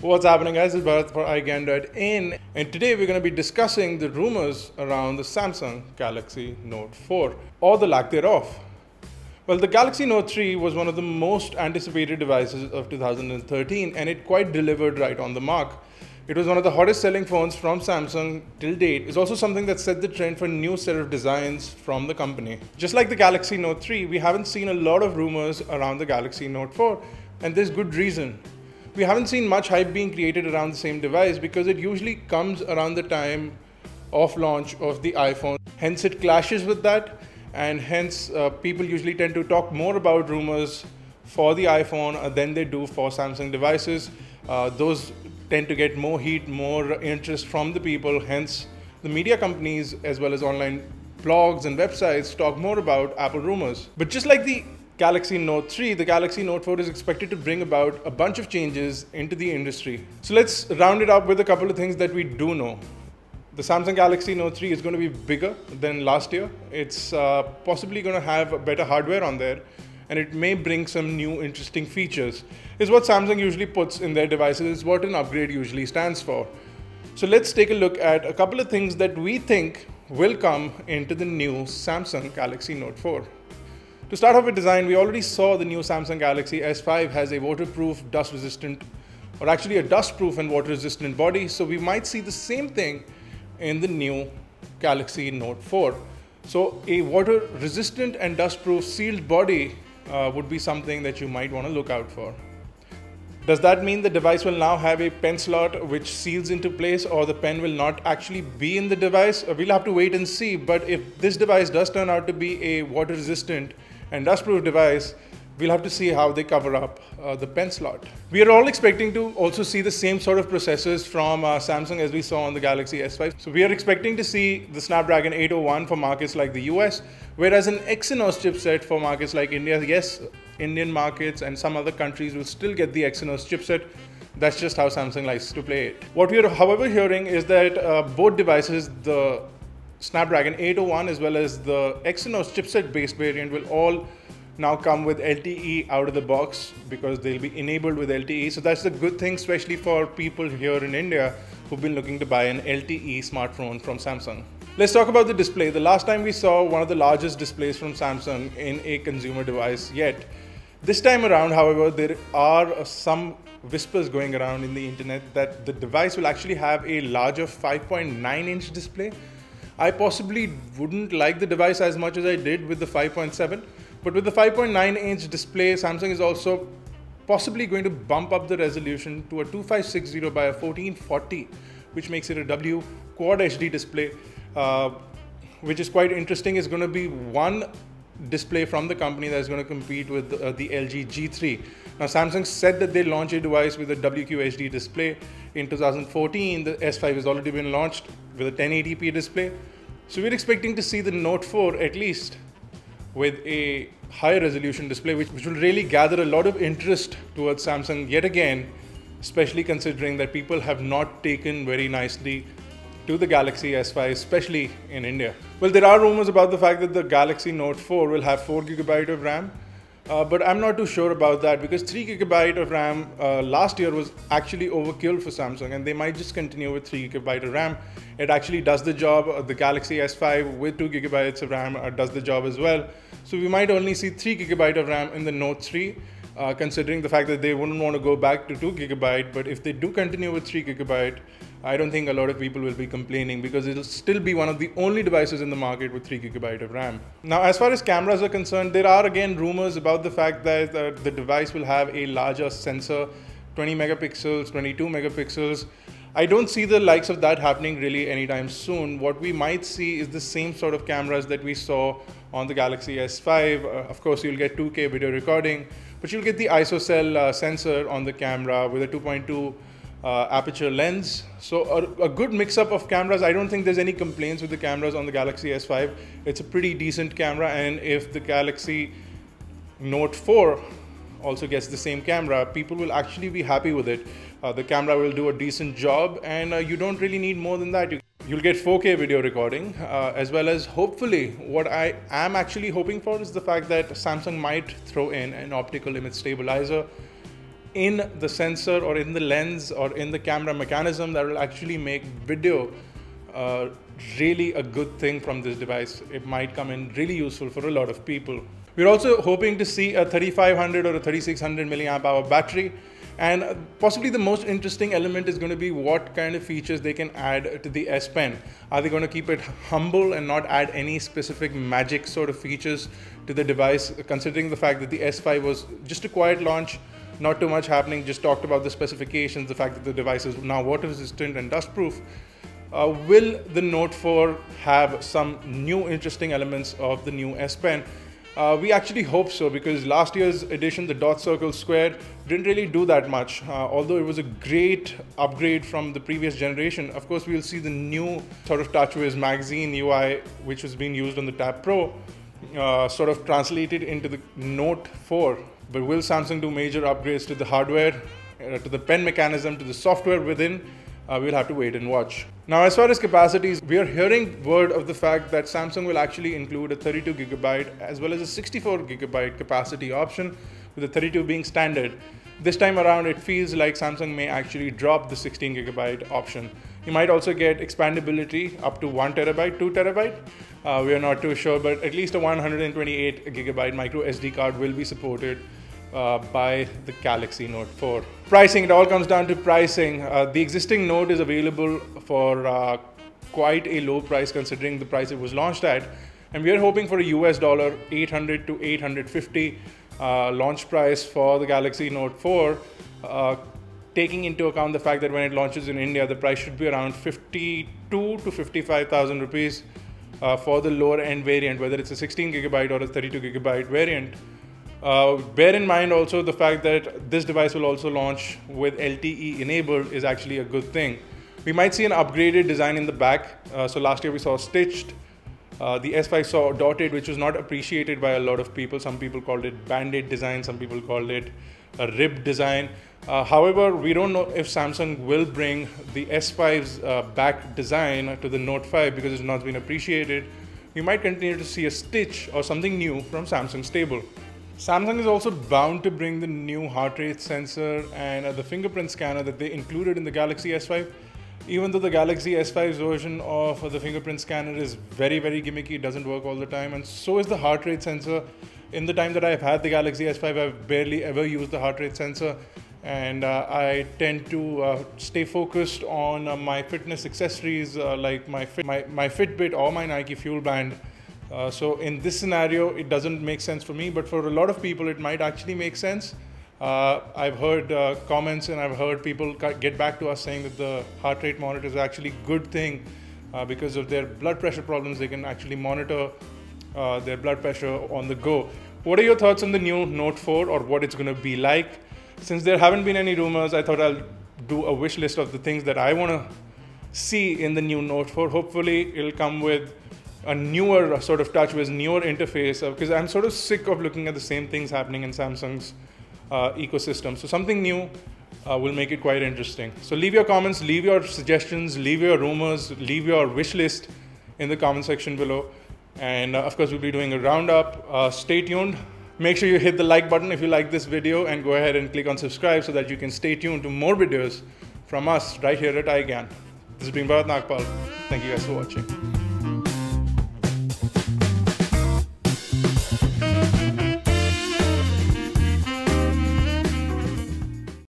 What's happening, guys? It's Bharat for iGandroid and today we're going to be discussing the rumors around the Samsung Galaxy Note 4 or the lack thereof. Well, the Galaxy Note 3 was one of the most anticipated devices of 2013 and it quite delivered right on the mark. It was one of the hottest selling phones from Samsung till date. It's also something that set the trend for a new set of designs from the company. Just like the Galaxy Note 3, we haven't seen a lot of rumors around the Galaxy Note 4, and there's good reason. We haven't seen much hype being created around the same device because it usually comes around the time of launch of the iPhone. Hence it clashes with that, and hence people usually tend to talk more about rumors for the iPhone than they do for Samsung devices. Those tend to get more heat, more interest from the people. Hence the media companies as well as online blogs and websites talk more about Apple rumors. But just like the Galaxy Note 3, the Galaxy Note 4 is expected to bring about a bunch of changes into the industry. So let's round it up with a couple of things that we do know. The Samsung Galaxy Note 3 is going to be bigger than last year. It's possibly going to have better hardware on there, and it may bring some new interesting features. Is what Samsung usually puts in their devices, is what an upgrade usually stands for. So let's take a look at a couple of things that we think will come into the new Samsung Galaxy Note 4. To start off with design, we already saw the new Samsung Galaxy S5 has a waterproof, dust-resistant, or actually a dust-proof and water-resistant body. So we might see the same thing in the new Galaxy Note 4. So a water-resistant and dust-proof sealed body would be something that you might want to look out for. Does that mean the device will now have a pen slot which seals into place, or the pen will not actually be in the device? We'll have to wait and see. But if this device does turn out to be a water-resistant and dust-proof device, we'll have to see how they cover up the pen slot. We are all expecting to also see the same sort of processors from Samsung as we saw on the Galaxy S5. So we are expecting to see the Snapdragon 801 for markets like the US, whereas an Exynos chipset for markets like India. Yes, Indian markets and some other countries will still get the Exynos chipset. That's just how Samsung likes to play it. What we are, however, hearing is that both devices, the Snapdragon 801 as well as the Exynos chipset-based variant, will all now come with LTE out of the box because they'll be enabled with LTE. So that's a good thing, especially for people here in India who've been looking to buy an LTE smartphone from Samsung. Let's talk about the display. The last time we saw one of the largest displays from Samsung in a consumer device yet. This time around, however, there are some whispers going around in the internet that the device will actually have a larger 5.9-inch display. I possibly wouldn't like the device as much as I did with the 5.7, but with the 5.9-inch display, Samsung is also possibly going to bump up the resolution to a 2560 by a 1440, which makes it a W Quad HD display, which is quite interesting. It's going to be one display from the company that is going to compete with the LG G3. Now, Samsung said that they launch a device with a WQHD display in 2014. The S5 has already been launched with a 1080p display. So we're expecting to see the Note 4 at least with a higher resolution display, which will really gather a lot of interest towards Samsung yet again, especially considering that people have not taken very nicely to the Galaxy S5, especially in India. Well, there are rumors about the fact that the Galaxy Note 4 will have 4GB of RAM, but I'm not too sure about that because 3GB of RAM last year was actually overkill for Samsung, and they might just continue with 3GB of RAM. It actually does the job. The Galaxy S5 with 2GB of RAM does the job as well. So we might only see 3GB of RAM in the Note 3, considering the fact that they wouldn't want to go back to 2GB. But if they do continue with 3GB, I don't think a lot of people will be complaining because it'll still be one of the only devices in the market with 3GB of RAM. Now, as far as cameras are concerned, there are again rumors about the fact that the device will have a larger sensor, 20 megapixels, 22 megapixels. I don't see the likes of that happening really anytime soon. What we might see is the same sort of cameras that we saw on the Galaxy S5. Of course, you'll get 2K video recording, but you'll get the ISOCELL sensor on the camera with a 2.2 aperture lens. So a good mix-up of cameras. I don't think there's any complaints with the cameras on the Galaxy S5. It's a pretty decent camera, and if the Galaxy Note 4 also gets the same camera, people will actually be happy with it. The camera will do a decent job, and you don't really need more than that. You'll get 4K video recording, as well as hopefully what I am actually hoping for is the fact that Samsung might throw in an optical image stabilizer in the sensor or in the lens or in the camera mechanism that will actually make video really a good thing from this device. It might come in really useful for a lot of people. We're also hoping to see a 3500 or a 3600 milliamp hour battery. And possibly the most interesting element is going to be what kind of features they can add to the S Pen. Are they going to keep it humble and not add any specific magic sort of features to the device, considering the fact that the S5 was just a quiet launch, not too much happening, just talked about the specifications, the fact that the device is now water resistant and dust proof. Will the Note 4 have some new interesting elements of the new S Pen? We actually hope so, because last year's edition, the Dot Circle Square, didn't really do that much. Although it was a great upgrade from the previous generation. Of course, we'll see the new sort of TouchWiz magazine UI, which was being used on the Tab Pro, sort of translated into the Note 4. But will Samsung do major upgrades to the hardware, to the pen mechanism, to the software within? We'll have to wait and watch. Now, as far as capacities, we are hearing word of the fact that Samsung will actually include a 32GB as well as a 64GB capacity option, with the 32 being standard. This time around, it feels like Samsung may actually drop the 16GB option. You might also get expandability up to 1TB, 2TB. We are not too sure, but at least a 128GB micro SD card will be supported by the Galaxy Note 4. Pricing, it all comes down to pricing. The existing Note is available for quite a low price considering the price it was launched at. And we are hoping for a US dollar 800 to 850 launch price for the Galaxy Note 4, taking into account the fact that when it launches in India, the price should be around 52 to 55,000 rupees for the lower end variant, whether it's a 16GB or a 32GB variant. Bear in mind also the fact that this device will also launch with LTE enabled is actually a good thing. We might see an upgraded design in the back. So last year we saw stitched. The S5 saw dotted, which was not appreciated by a lot of people. Some people called it band-aid design, some people called it a rib design. However, we don't know if Samsung will bring the S5's back design to the Note 5 because it's not been appreciated. We might continue to see a stitch or something new from Samsung's stable. Samsung is also bound to bring the new heart rate sensor and the fingerprint scanner that they included in the Galaxy S5. Even though the Galaxy S5's version of the fingerprint scanner is very, very gimmicky, it doesn't work all the time, and so is the heart rate sensor. In the time that I've had the Galaxy S5, I've barely ever used the heart rate sensor, and I tend to stay focused on my fitness accessories like my Fitbit or my Nike Fuel Band. So in this scenario, it doesn't make sense for me, but for a lot of people, it might actually make sense. I've heard comments and I've heard people get back to us saying that the heart rate monitor is actually a good thing because of their blood pressure problems. They can actually monitor their blood pressure on the go. What are your thoughts on the new Note 4 or what it's going to be like? Since there haven't been any rumors, I thought I'll do a wish list of the things that I want to see in the new Note 4. Hopefully, it'll come with a newer sort of TouchWiz, newer interface, because I'm sort of sick of looking at the same things happening in Samsung's ecosystem. So something new will make it quite interesting. So leave your comments, leave your suggestions, leave your rumors, leave your wish list in the comment section below. And of course, we'll be doing a roundup. Stay tuned. Make sure you hit the like button if you like this video, and go ahead and click on subscribe so that you can stay tuned to more videos from us right here at iGyan. This has been Bharat Nagpal. Thank you guys for watching.